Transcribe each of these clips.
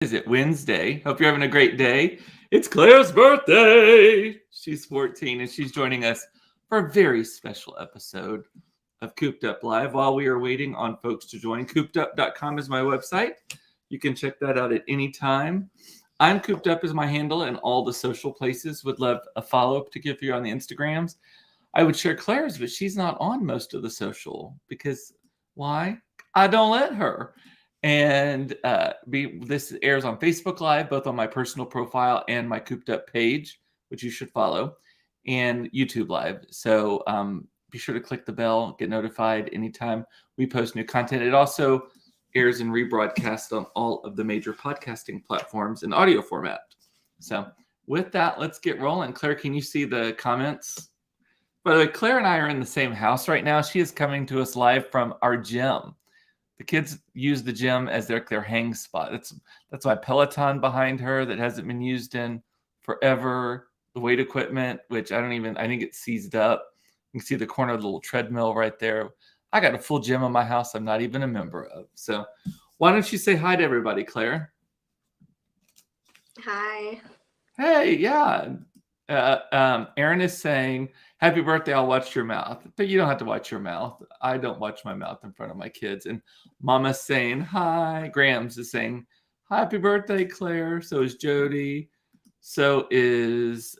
Is it Wednesday? Hope you're having a great day. It's Claire's birthday. She's 14 and she's joining us for a very special episode of Cooped Up Live while we are waiting on folks to join. Coopedup.com is my website. You can check that out at any time. I'm Cooped Up is my handle in all the social places. Would love a follow up to give you on the Instagrams. I would share Claire's, but she's not on most of the social because why? I don't let her. And this airs on Facebook Live, both on my personal profile and my Cooped Up page, which you should follow, and YouTube Live. So be sure to click the bell, get notified anytime we post new content. It also airs and rebroadcast on all of the major podcasting platforms in audio format. So with that, let's get rolling. Claire, can you see the comments? By the way, Claire and I are in the same house right now. She is coming to us live from our gym. The kids use the gym as their hang spot. That's my Peloton behind her that hasn't been used in forever. The weight equipment, which I think it's seized up. You can see the corner of the little treadmill right there. I got a full gym in my house I'm not even a member of. So why don't you say hi to everybody, Claire? Hi. Hey, yeah. Aaron is saying, happy birthday, I'll watch your mouth. But you don't have to watch your mouth. I don't watch my mouth in front of my kids. And Mama's saying, hi. Grams is saying, happy birthday, Claire. So is Jody. So is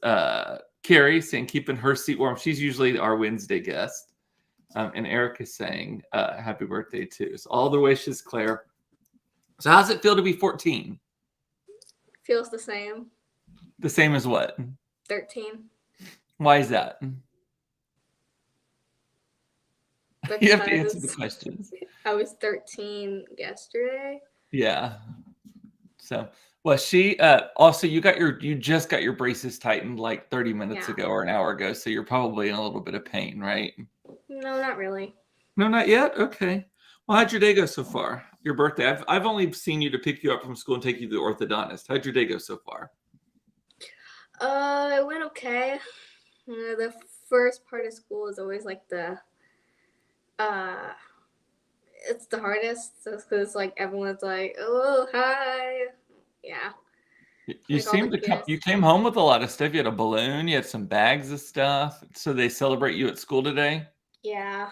Carrie saying, keeping her seat warm. She's usually our Wednesday guest. And Eric is saying, happy birthday, too. So all the wishes, Claire. So how's it feel to be 14? Feels the same. The same as what? 13. Why is that? Because you have to answer the questions. I was 13 yesterday. Yeah. So, well, she also you just got your braces tightened like 30 minutes ago or an hour ago, so you're probably in a little bit of pain, right? No, not really. No, not yet. Okay. Well, how'd your day go so far? Your birthday. I've only seen you to pick you up from school and take you to the orthodontist. How'd your day go so far? It went okay. The first part of school is always like it's the hardest. So because like everyone's like, oh hi, yeah. You you came home with a lot of stuff. You had a balloon. You had some bags of stuff. So they celebrate you at school today. Yeah.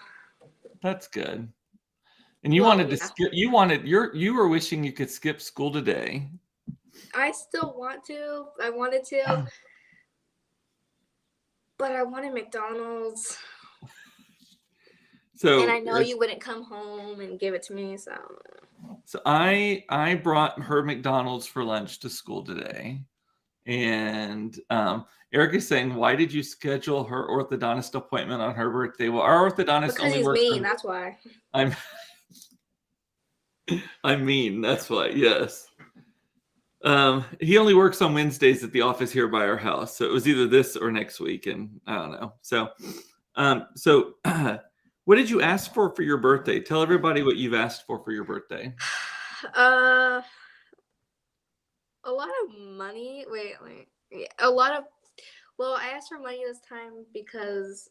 That's good. And you wanted to skip. You were wishing you could skip school today. I still want to. I wanted to. But I wanted McDonald's. And I know you wouldn't come home and give it to me, so I brought her McDonald's for lunch to school today. And Eric is saying, why did you schedule her orthodontist appointment on her birthday? Well, our orthodontist because he's mean, that's why. I'm mean, that's why, yes. He only works on Wednesdays at the office here by our house. So it was either this or next week, and I don't know. So what did you ask for your birthday? Tell everybody what you've asked for your birthday. A lot of money. Wait. Well, I asked for money this time because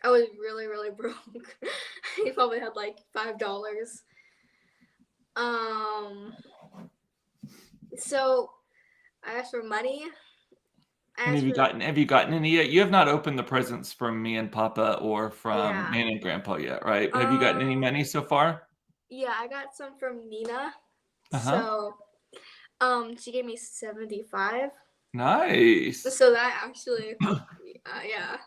I was really, really broke. He probably had like $5. So I asked for money. Have you gotten any yet? You have not opened the presents from me and Papa or from Man and Grandpa yet, right? Have you gotten any money so far? Yeah, I got some from Nina. So she gave me $75. Nice. So that actually yeah.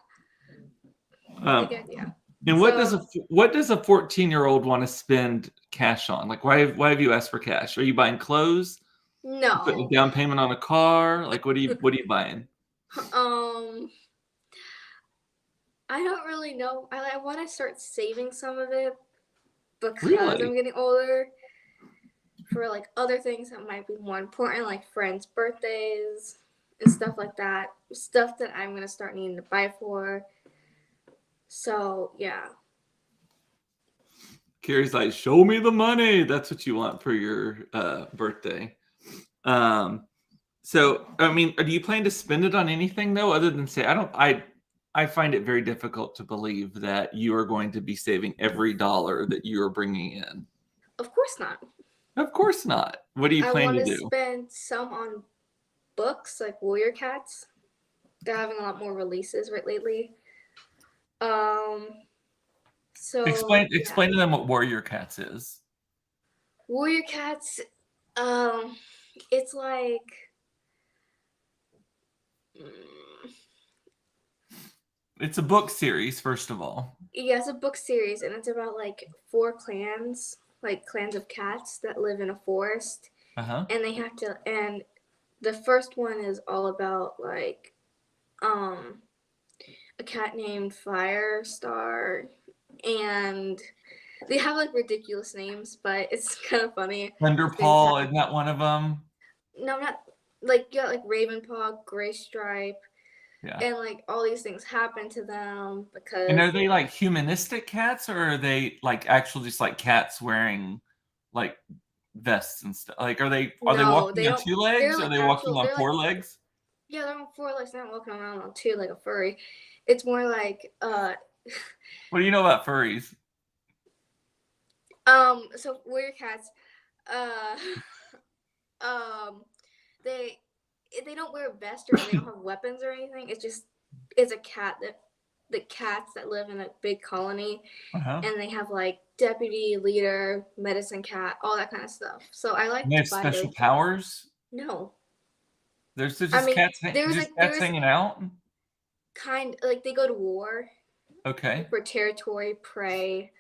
And what does a 14-year-old want to spend cash on? Like why have you asked for cash? Are you buying clothes? No. Putting a down payment on a car? Like what are you buying? I don't really know. I want to start saving some of it because I'm getting older for like other things that might be more important, like friends' birthdays and stuff like that. Stuff that I'm going to start needing to buy for. So, yeah. Carrie's like, show me the money. That's what you want for your birthday. So, I mean, do you plan to spend it on anything though, other than say, I find it very difficult to believe that you are going to be saving every dollar that you are bringing in. Of course not. Of course not. What do you I plan want to to do? spend some on books like Warrior Cats. They're having a lot more releases right lately. Um, so yeah, Explain to them what Warrior Cats is. Warrior Cats. Um, it's like mm, It's a book series, first of all. yeah, it's a book series, and it's about like 4 clans, like clans of cats that live in a forest, Uh-huh. and they have to. And the first one is all about like um a cat named Firestar, and they have like ridiculous names, but it's kind of funny because they Thunderpaw, have isn't that one of them? no, not like you got like Ravenpaw, Gray Stripe, Yeah. and like all these things happen to them And are because they like humanistic cats, or are they like actual just like cats wearing like vests and stuff? Like are they no, walking they on don't. two They're legs? Are like they walking actual. on They're like four legs? yeah, they're on 4 legs. They're not walking around on 2 like a furry. It's more like What do you know about furries? so warrior cats uh um they they don't wear a vest or they don't have weapons or anything. It's a cat that the cats that live in a big colony, Uh-huh. and they have like deputy, leader, medicine cat, all that kind of stuff. So I And like they have divided. special powers. No, There's I just mean cats, there just cats is hanging out. kind like they go to war Okay. for territory, prey,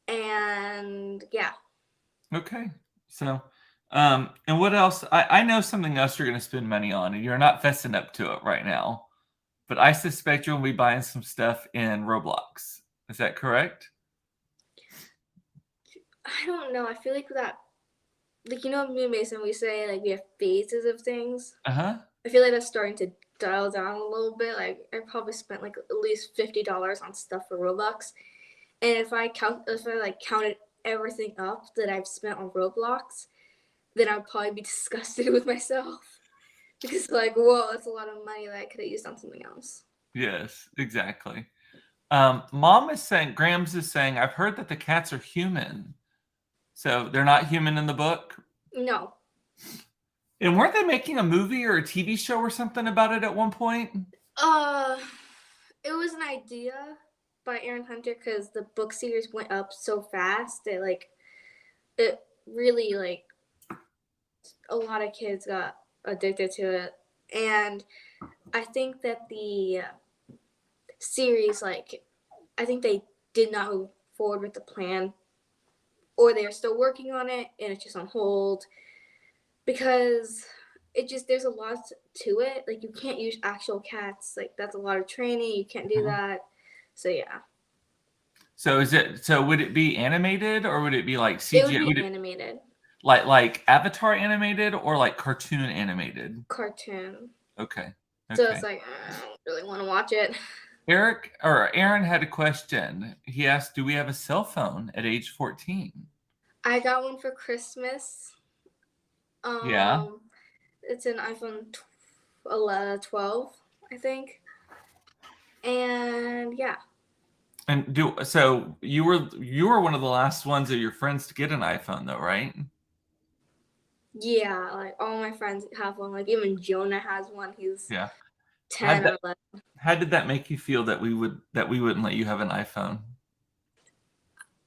and yeah. Okay. So, and what else? I know something else you're going to spend money on, and you're not fessing up to it right now. But I suspect you'll be buying some stuff in Roblox. Is that correct? I don't know. I feel like that, like me and Mason, we say like we have phases of things. Uh-huh. I feel like that's starting to dial down a little bit. Like I probably spent like at least $50 on stuff for Roblox, and if I like counted everything up that I've spent on Roblox, then I'd probably be disgusted with myself because like whoa, that's a lot of money that I could have used on something else. Yes, exactly. Grams is saying, I've heard that the cats are human. So they're not human in the book. No, And weren't they making a movie or a TV show or something about it at one point? uh, it was an idea by Aaron Hunter because the book series went up so fast that like it really like a lot of kids got addicted to it, and I think that the series like I think they did not move forward with the plan, or they're still working on it and it's just on hold because it just there's a lot to it. Like you can't use actual cats. Like that's a lot of training. You can't do Uh-huh. that. So yeah, So would it be animated or would it be like it would CGI? be animated Like Avatar animated or like cartoon animated? cartoon. Okay. So Okay. it's like I don't really want to watch it. Aaron had a question. He asked, "Do we have a cell phone at age 14?" I got one for Christmas. Yeah. It's an iPhone 12, I think. And yeah, And you were one of the last ones of your friends to get an iPhone though, right? yeah, like all my friends have one. Like even Jonah has one. He's Yeah. How 10 did or that 11. how did that make you feel that we wouldn't let you have an iPhone?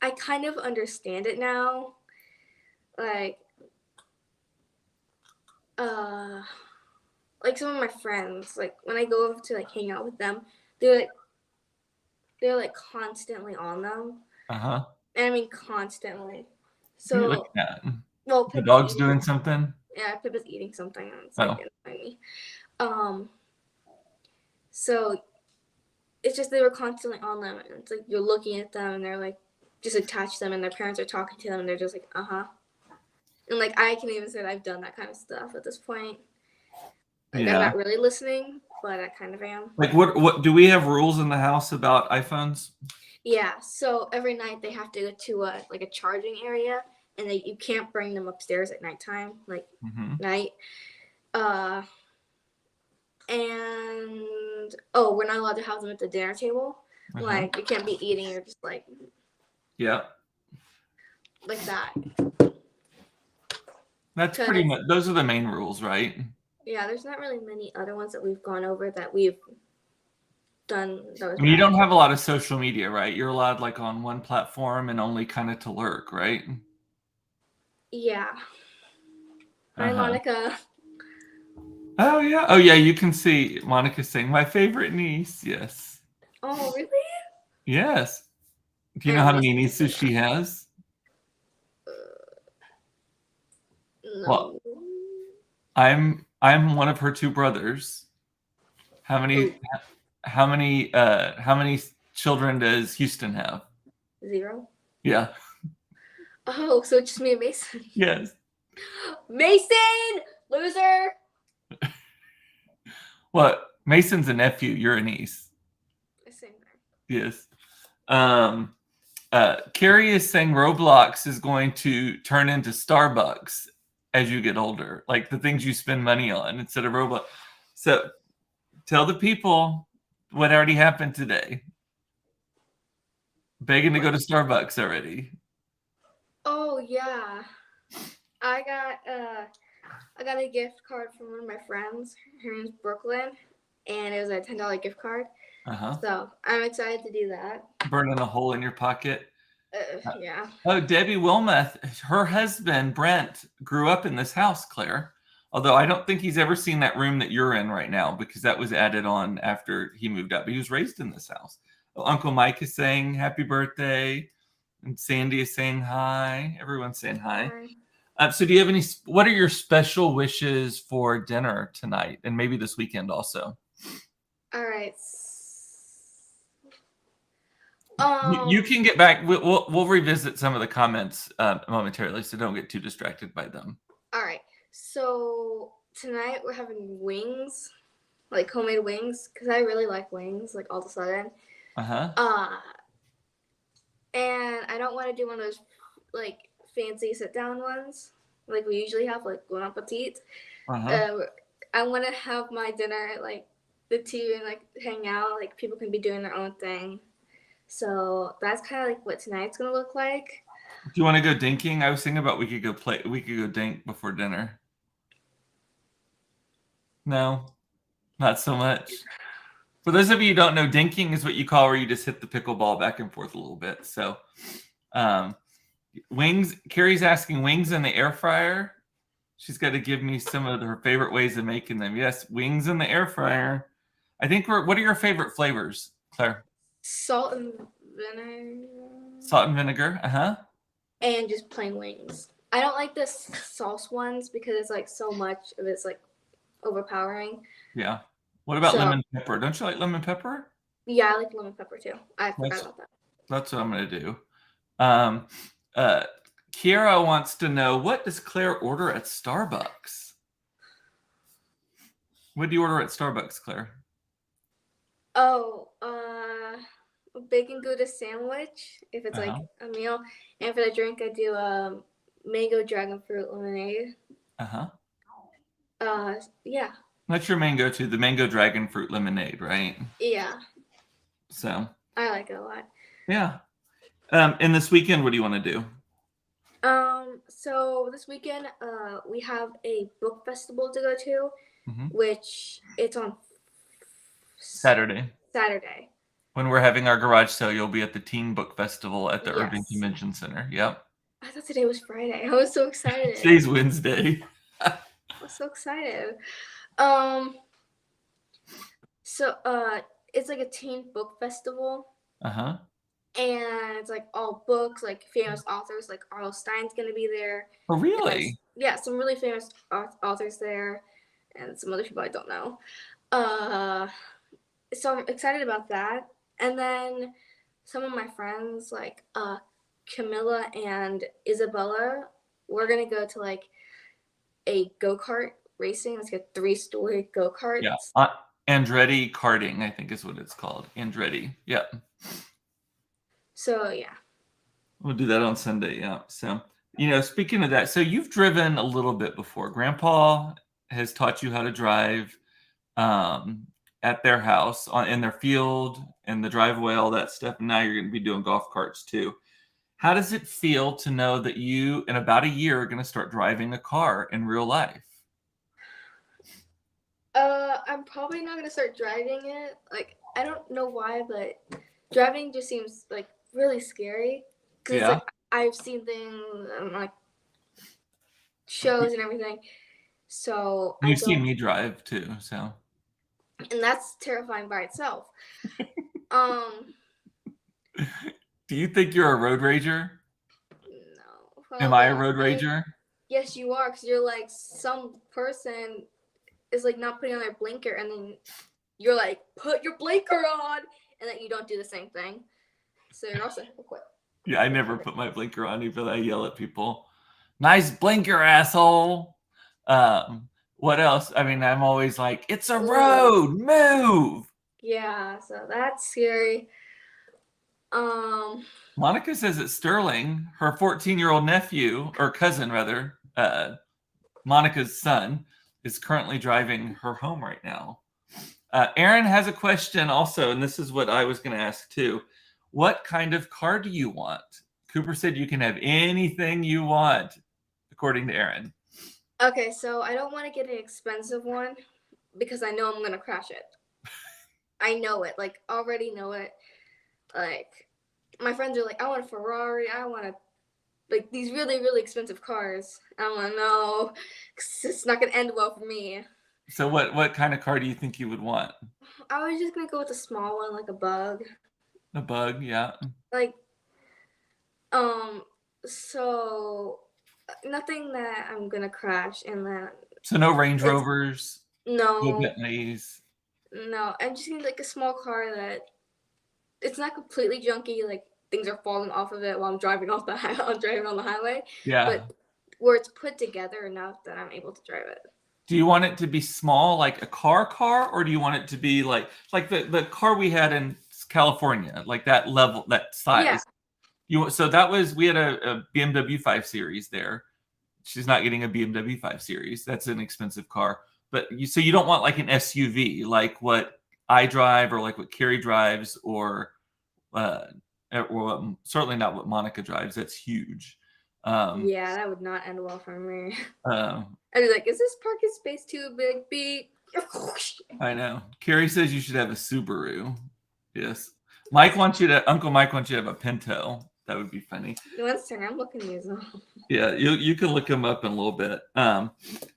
I kind of understand it now. Like, uh, like some of my friends, like when I go over to like hang out with them, they're like they're like constantly on them, Uh-huh. and I mean constantly. What are you looking So, at? well, The Pip is dog's eating. doing something? Yeah, Pip is eating something, and it's like Oh. annoying me. Um, so it's just they were constantly on them, and it's like you're looking at them, and they're like just attached to them, and their parents are talking to them, and they're just like, uh-huh. And like I can even say that I've done that kind of stuff at this point. Like I'm Yeah. not really listening, but I kind of am. Like what do we have rules in the house about iPhones? Yeah. So every night they have to go to a charging area, and you can't bring them upstairs at nighttime, like Mm-hmm. night. Uh, and oh, we're not allowed to have them at the dinner table. Uh-huh. Like you can't be eating or just like Yeah. that. That's pretty much, those are the main rules, right? Yeah, there's not really many other ones that we've gone over that we've done those. I mean, you don't have a lot of social media, right? You're allowed like on one platform and only kind of to lurk, right? Yeah. Hi, Monica. Oh yeah. Oh yeah, you can see Monica saying my favorite niece. Yes. Oh, really? Yes. Do you know how many nieces she has? No. Well, I'm one of her two brothers. How many how many children does Houston have? 0. Yeah. Oh, so it's just me and Mason. Yes. Mason, loser. What? Mason's a nephew. You're a niece. Same thing. Yes. Carrie is saying Roblox is going to turn into Starbucks as you get older, like the things you spend money on instead of Roblox. So tell the people what already happened today. Begging to go to Starbucks already. Oh yeah, I got a gift card from one of my friends. Her name's Brooklyn, and it was a $10 gift card. So I'm excited to do that. Burning a hole in your pocket. Yeah. Oh, Debbie Wilmoth, her husband Brent grew up in this house, Claire. Although I don't think he's ever seen that room that you're in right now because that was added on after he moved up. But he was raised in this house. Uncle Mike is saying happy birthday, and Sandy is saying hi. Everyone's saying hi. So, do you have any? What are your special wishes for dinner tonight, and maybe this weekend also? All right. You can get back. We'll revisit some of the comments momentarily, so don't get too distracted by them. All right. So tonight we're having wings, like homemade wings, because I really like wings. Like all of a sudden. And I don't want to do one of those like fancy sit down ones like we usually have, like Bon Appetit. I want to have my dinner at like the TV and like hang out. Like people can be doing their own thing. So that's kind of like what tonight's gonna look like. Do you want to go dinking? I was thinking about we could go dink before dinner. No, not so much. For those of you who don't know, dinking is what you call where you just hit the pickleball back and forth a little bit. So, wings. Carrie's asking wings in the air fryer. She's got to give me some of her favorite ways of making them. Yes, wings in the air fryer. I think what are your favorite flavors, Claire? Salt and vinegar. Salt and vinegar. And just plain wings. I don't like the sauce ones because it's like so much of it's like overpowering. Yeah. What about lemon pepper? Don't you like lemon pepper? Yeah, I like lemon pepper too. I forgot about that. That's what I'm going to do. Kiara wants to know, what does Claire order at Starbucks? What do you order at Starbucks, Claire? Oh, a bacon Gouda sandwich if it's like a meal. And for the drink, I do mango dragon fruit lemonade. Yeah. That's your main go-to, the mango dragon fruit lemonade, right? Yeah. So. I like it a lot. Yeah. And this weekend, what do you want to do? So this weekend, we have a book festival to go to, which it's on Saturday. When we're having our garage sale, you'll be at the Teen Book Festival at the Irving Convention Center. Yep. I thought today was Friday. I was so excited. Today's Wednesday. I was so excited. So it's like a teen book festival. And it's like all books, like famous authors, like R.L. Stein's gonna be there. Oh, really? Yeah, some really famous authors there, and some other people I don't know. So I'm excited about that. And then some of my friends, like Camilla and Isabella, we're gonna go to like a go-kart racing. It's like a 3-story go-kart. Yeah, Andretti karting, I think is what it's called. Andretti. Yep. So yeah, we'll do that on Sunday. Yeah. So, speaking of that, so you've driven a little bit before. Grandpa has taught you how to drive at their house, in their field, in the driveway, all that stuff. And now you're going to be doing golf carts too. How does it feel to know that you, in about a year, are going to start driving a car in real life? I'm probably not gonna start driving it. Like, I don't know why, but driving just seems like really scary. Cause Yeah. like I've seen things on like shows and everything, so I You've seen don't, me drive too, so. and that's terrifying by itself. Um, Do you think you're a road rager? no, Am I probably a not. road I mean, rager? yes, you are, cause you're like some person is like not putting on their blinker, and then you're like, put your blinker on, and then you don't do the same thing. So you're also a hypocrite. Yeah, I never put my blinker on, even though I yell at people. Nice blinker, asshole. What else? I mean, I'm always like, it's a road, move. Yeah, so that's scary. Um, Monica says that Sterling, her 14-year-old nephew, or cousin rather, Monica's son, is currently driving her home right now. Aaron has a question also, and this is what I was going to ask too. What kind of car do you want? Cooper said you can have anything you want, according to Aaron. okay, so I don't want to get an expensive one because I know I'm gonna crash it. I know it, like already know it. Like my friends are like, I want a Ferrari, I want a like these really really expensive cars. I'm like, no, 'cause it's not gonna end well for me. So what kind of car do you think you would want? I was just gonna go with a small one, like a Bug. A Bug, yeah. Like, um, so nothing that I'm gonna crash, and then So no Range it's Rovers, no no, Bentleys. no. I'm just gonna like a small car that it's not completely junky, like things are falling off of it while I'm driving off the I'm driving on the highway, Yeah. but where it's put together enough that I'm able to drive it. Do you want it to be small, like a car, or do you want it to be like the car we had in California, like that level, that Yeah, size? So that was we had a BMW 5 Series there. She's not getting a BMW 5 Series. That's an expensive car. But you don't want like an SUV, like what I drive or like what Carrie drives, uh, or certainly not what Monica drives. That's huge. Um, yeah, that would not end well for me. um, I'd be like, is this parking space too big? Beep. I know. Carrie says you should have a Subaru. Yes. Uncle Mike wants you to have a Pinto. That would be funny. One second, I'm looking these up. Yeah, you can look them up in a little bit.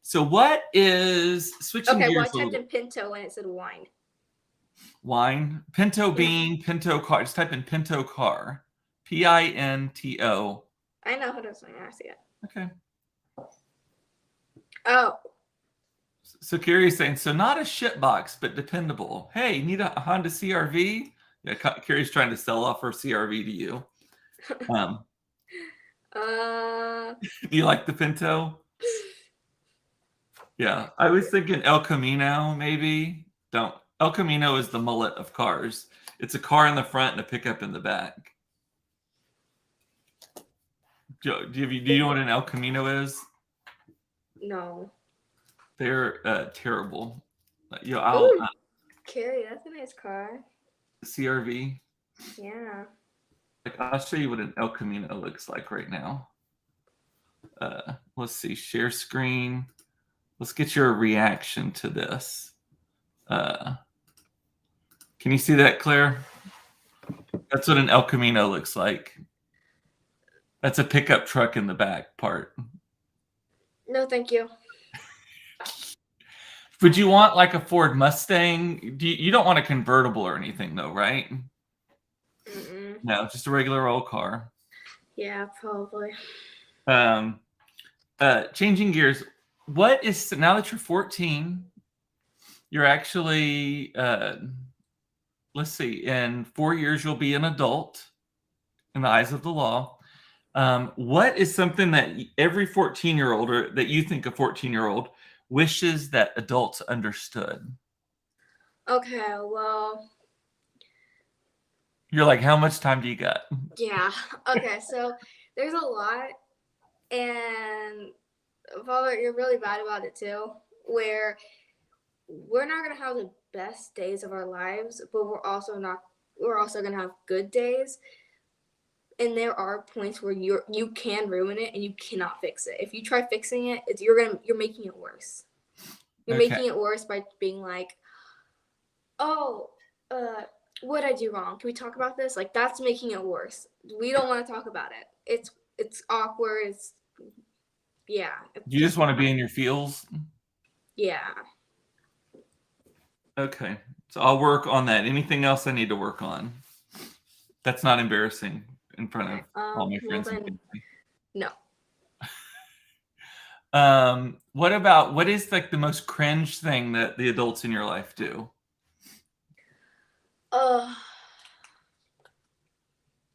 So what is switching Okay, well, I gears a typed little in Pinto and it said wine. wine? Pinto Yeah, bean, Pinto car. Just type in Pinto car. Pinto. I know how to say it. I see it. Okay. Oh, So Carrie's saying, so not a shit box, but dependable. Hey, you need a Honda CRV? Yeah, Carrie's trying to sell off her CRV to you. Do you like the Pinto? Yeah, I was thinking El Camino, maybe. Don't. El Camino is the mullet of cars. It's a car in the front and a pickup in the back. Do you know what an El Camino is? no. They're terrible. I'll Ooh, Carrie, that's a nice car. CRV. Yeah. Like, I'll show you what an El Camino looks like right now. Let's see, share screen. Let's get your reaction to this. Can you see that, Claire? That's what an El Camino looks like. That's a pickup truck in the back part. No, thank you. Would you want like a Ford Mustang? You don't want a convertible or anything though, right? Mm-mm. No, just a regular old car. Yeah, probably. Um, changing gears. What is now that you're 14? You're actually let's see. In 4 years, you'll be an adult in the eyes of the law. What is something that every 14-year-old or that you think a 14-year-old wishes that adults understood? Okay, well, You're like, how much time do you got? yeah. Okay, so there's a lot, and Father, you're really bad about it too, where we're not gonna have the best days of our lives, but we're also gonna have good days. and there are points where you can ruin it and you cannot fix it. If you try fixing it, you're making it worse. You're Okay. making it worse by being like, oh, what did I do wrong? Can we talk about this? Like, that's making it worse. We don't want to talk about it. It's awkward. Yeah. You just want to be in your feels? Yeah. Okay. So I'll work on that. Anything else I need to work on? That's not embarrassing in front of all my friends and family. No. What is like the most cringe thing that the adults in your life do?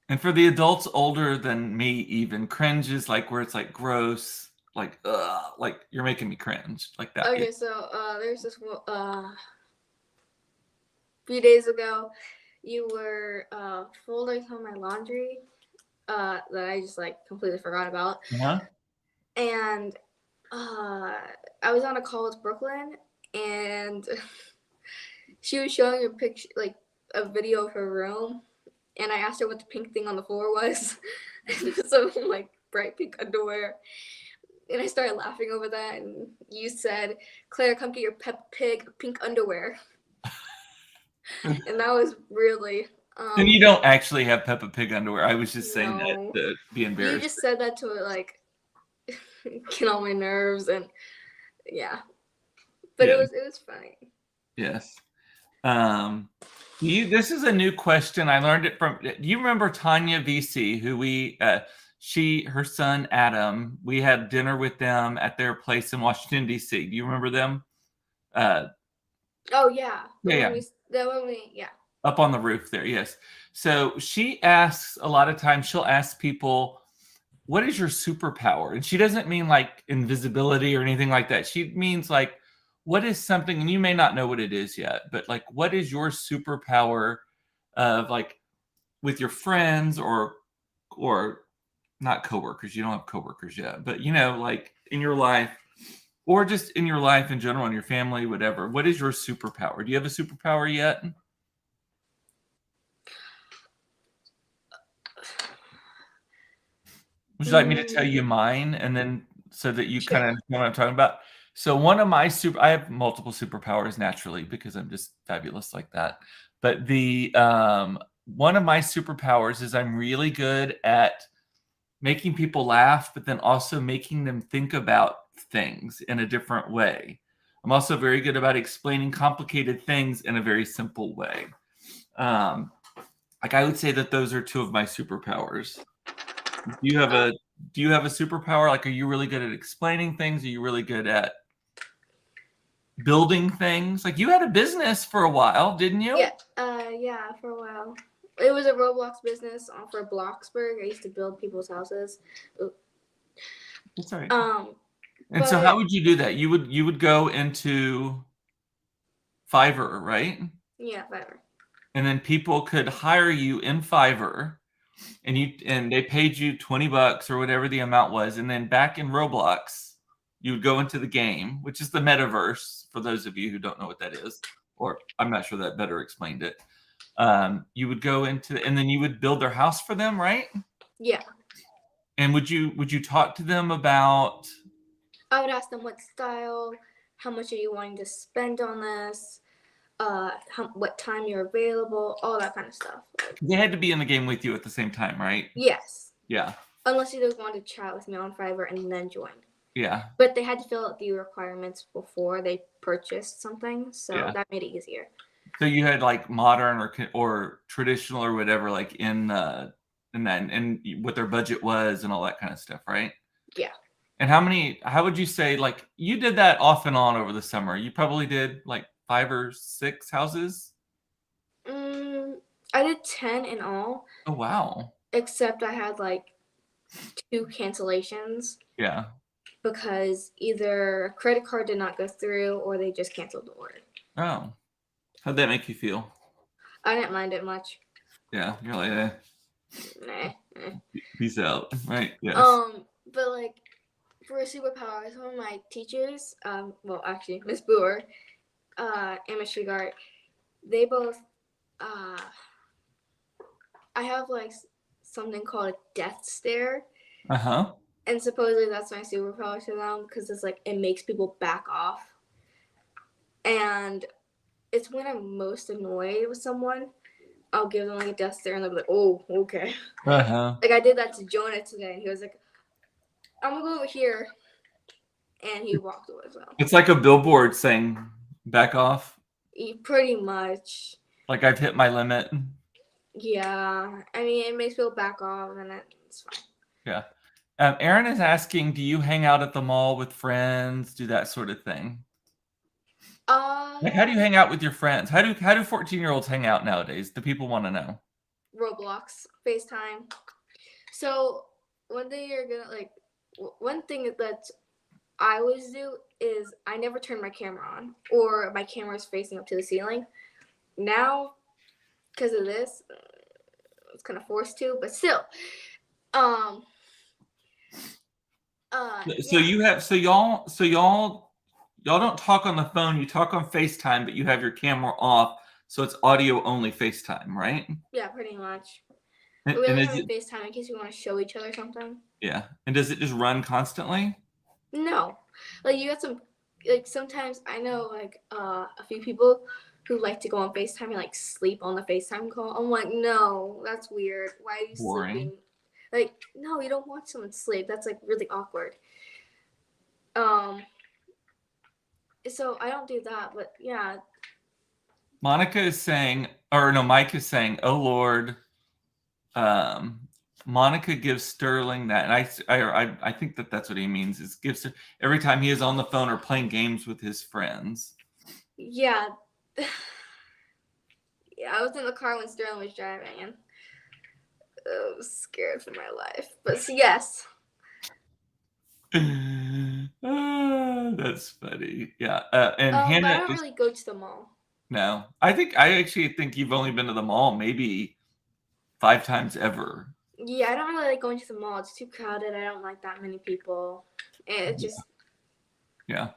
And for the adults older than me, even cringe is like where it's like gross, like ugh, like you're making me cringe, like that. Okay, so there's this few days ago, you were folding some of my laundry that I just like completely forgot about, and I was on a call with Brooklyn, and she was showing a picture, like a video of her room, and I asked her what the pink thing on the floor was. Some like bright pink underwear. And I started laughing over that, and you said, Claire, come get your Peppa Pig pink underwear. And that was really... and you don't actually have Peppa Pig underwear. I was just saying that to be embarrassed. You just said that to like get on my nerves, and yeah. But it was funny. Yes. This is a new question. I learned it from. Do you remember Tanya VC, who her son Adam? We had dinner with them at their place in Washington D.C. Do you remember them? Oh yeah. Yeah. Up on the roof there. Yes. So she asks a lot of times. She'll ask people, "What is your superpower?" And she doesn't mean like invisibility or anything like that. She means like, what is something, and you may not know what it is yet, but like, what is your superpower of like with your friends or not coworkers? You don't have coworkers yet, but like in your life or just in your life in general, in your family, whatever. What is your superpower? Do you have a superpower yet? Would you like me to tell you mine, and then so that you kind of understand what I'm talking about? So I have multiple superpowers naturally because I'm just fabulous like that. But one of my superpowers is I'm really good at making people laugh, but then also making them think about things in a different way. I'm also very good about explaining complicated things in a very simple way. Like I would say that those are two of my superpowers. Do you have a superpower? Like, are you really good at explaining things? Are you really good at building things? Like, you had a business for a while, didn't you? Yeah, for a while. It was a Roblox business for Bloxburg. I used to build people's houses. That's all right. And so how would you do that? You would go into Fiverr, right? Yeah, Fiverr. And then people could hire you in Fiverr, and they paid you $20 or whatever the amount was, and then back in Roblox, you would go into the game, which is the metaverse, for those of you who don't know what that is, or I'm not sure that better explained it. You would go into, and then you would build their house for them, right? Yeah. And would you talk to them about? I would ask them what style, how much are you wanting to spend on this, what time you're available, all that kind of stuff. They had to be in the game with you at the same time, right? Yes. Yeah. Unless you just wanted to chat with me on Fiverr and then join. Yeah. But they had to fill out the requirements before they purchased something, so that made it easier. So you had like modern or traditional or whatever, like in that, and what their budget was and all that kind of stuff, right? Yeah. And how would you say, like, you did that off and on over the summer? You probably did like 5 or 6 houses? I did 10 in all. Oh, wow. Except I had like 2 cancellations. Yeah. Because either a credit card did not go through or they just canceled the order. Oh. How'd that make you feel? I didn't mind it much. Yeah, you're like, peace out, right? Yes. But like for a superpower, some of my teachers, well actually Miss Boer, and Miss Shigart, they both I have like something called a death stare. Uh-huh. And supposedly that's my superpower to them because it's like it makes people back off. And it's when I'm most annoyed with someone, I'll give them like a death stare and they'll be like, oh, okay. Uh-huh. Like I did that to Jonah today and he was like, I'm gonna go over here. And he walked away as well. It's like a billboard saying, back off. Pretty much. Like I've hit my limit. Yeah. I mean, it makes people back off and it's fine. Yeah. Aaron is asking, do you hang out at the mall with friends? Do that sort of thing? Like, how do you hang out with your friends? How do 14-year-olds hang out nowadays? The people want to know. Roblox, FaceTime. So one thing that I always do is I never turn my camera on or my camera is facing up to the ceiling. Now, because of this, it's kind of forced to, but still. So y'all don't talk on the phone. You talk on FaceTime, but you have your camera off, so it's audio only FaceTime, right? Yeah, pretty much. And We only is have it, FaceTime in case we want to show each other something. yeah. And does it just run constantly? No, like you got some. Like sometimes I know like a few people who like to go on FaceTime and like sleep on the FaceTime call. I'm like, no, that's weird. Why are you Boring. sleeping? Like, no, you don't want someone to sleep. That's like really awkward. So I don't do that, but yeah. Mike is saying, oh Lord, Monica gives Sterling that, and I think that's what he means, is gives every time he is on the phone or playing games with his friends. Yeah. Yeah, I was in the car when Sterling was driving, and I was scared for my life. But yes. That's funny. Yeah. And Hannah, but I don't really go to the mall. No, I actually think you've only been to the mall maybe 5 times ever. Yeah, I don't really like going to the mall. It's too crowded. I don't like that many people. And it just. Yeah.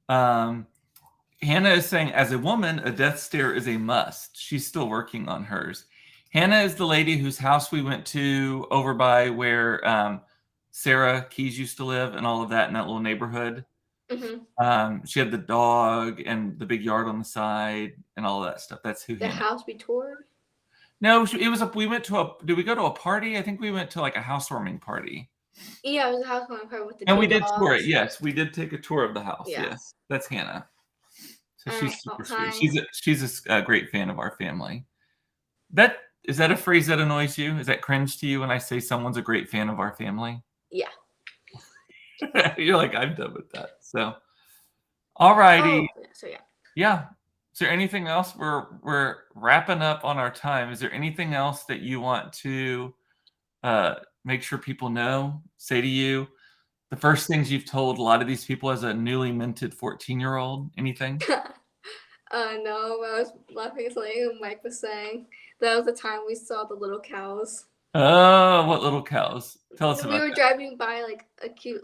Hannah is saying, as a woman, a death stare is a must. She's still working on hers. Hannah is the lady whose house we went to over by where Sarah Keys used to live and all of that in that little neighborhood. Mm-hmm. She had the dog and the big yard on the side and all of that stuff. That's who. The house we toured? No, it was we went to did we go to a party? I think we went to like a housewarming party. Yeah, it was a housewarming party with the and we dogs. did tour it. Yes, we did take a tour of the house. Yeah. Yes, that's Hannah. So she's super hi. sweet. She's a great fan of our family. Is that a phrase that annoys you? Is that cringe to you when I say someone's a great fan of our family? Yeah. You're like, I'm done with that. So, all righty. Oh, so yeah. Yeah. Is there anything else? We're wrapping up on our time. Is there anything else that you want to make sure people know? Say to you, the first things you've told a lot of these people as a newly minted 14-year-old? Anything? No, I was laughing at something Mike was saying. That was the time we saw the little cows. Oh, what little cows? Tell us about We were that. driving by like a cute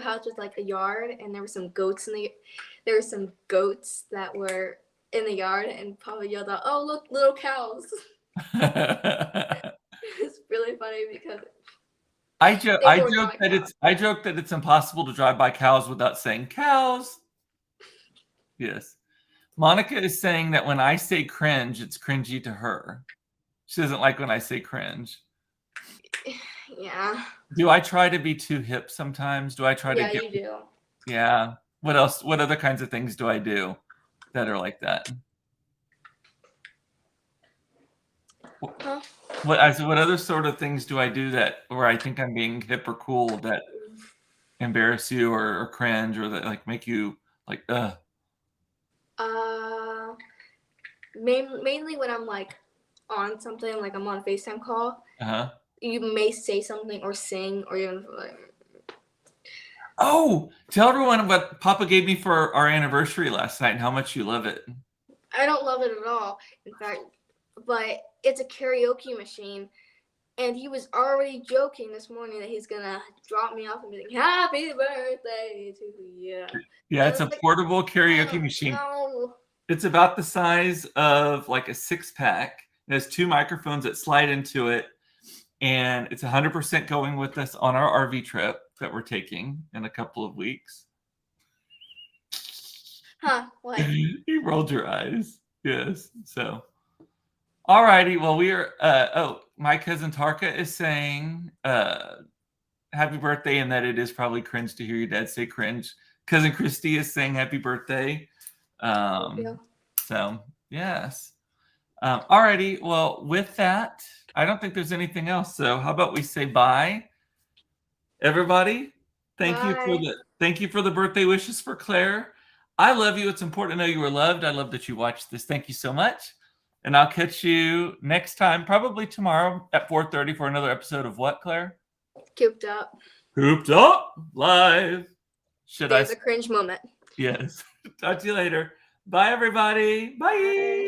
house with like a yard, and there were some goats there were some goats that were in the yard, and Papa yelled out, "Oh, look, little cows!" It's really funny because I joke that it's impossible to drive by cows without saying cows. Yes. Monica is saying that when I say cringe, it's cringy to her. She doesn't like when I say cringe. Yeah. Do I try to be too hip sometimes? Do I try to get... Yeah, you do. Yeah. What else? What other kinds of things do I do that are like that? Huh? What other sort of things do I do that where I think I'm being hip or cool that embarrass you or cringe or that like make you like mainly when I'm like on something, like I'm on a FaceTime call, you may say something or sing or even like. Oh, tell everyone what Papa gave me for our anniversary last night and how much you love it. I don't love it at all, in fact, but it's a karaoke machine, and he was already joking this morning that he's gonna drop me off and be like, "Happy birthday to you." Yeah, it's a portable karaoke machine. No. It's about the size of like a 6-pack. It has 2 microphones that slide into it. And it's 100% going with us on our RV trip that we're taking in a couple of weeks. Huh, what? You rolled your eyes. Yes. So, all righty. Well, we are, my cousin Tarka is saying happy birthday, and that it is probably cringe to hear your dad say cringe. Cousin Christy is saying happy birthday. So, yes. Alrighty. Well, with that, I don't think there's anything else. So, how about we say bye, everybody? Thank you for the birthday wishes for Claire. I love you. It's important to know you were loved. I love that you watched this. Thank you so much. And I'll catch you next time, probably tomorrow at 4:30 for another episode of what, Claire? Cooped Up. Cooped Up Live. There's a cringe moment. Yes. Talk to you later. Bye, everybody. Bye.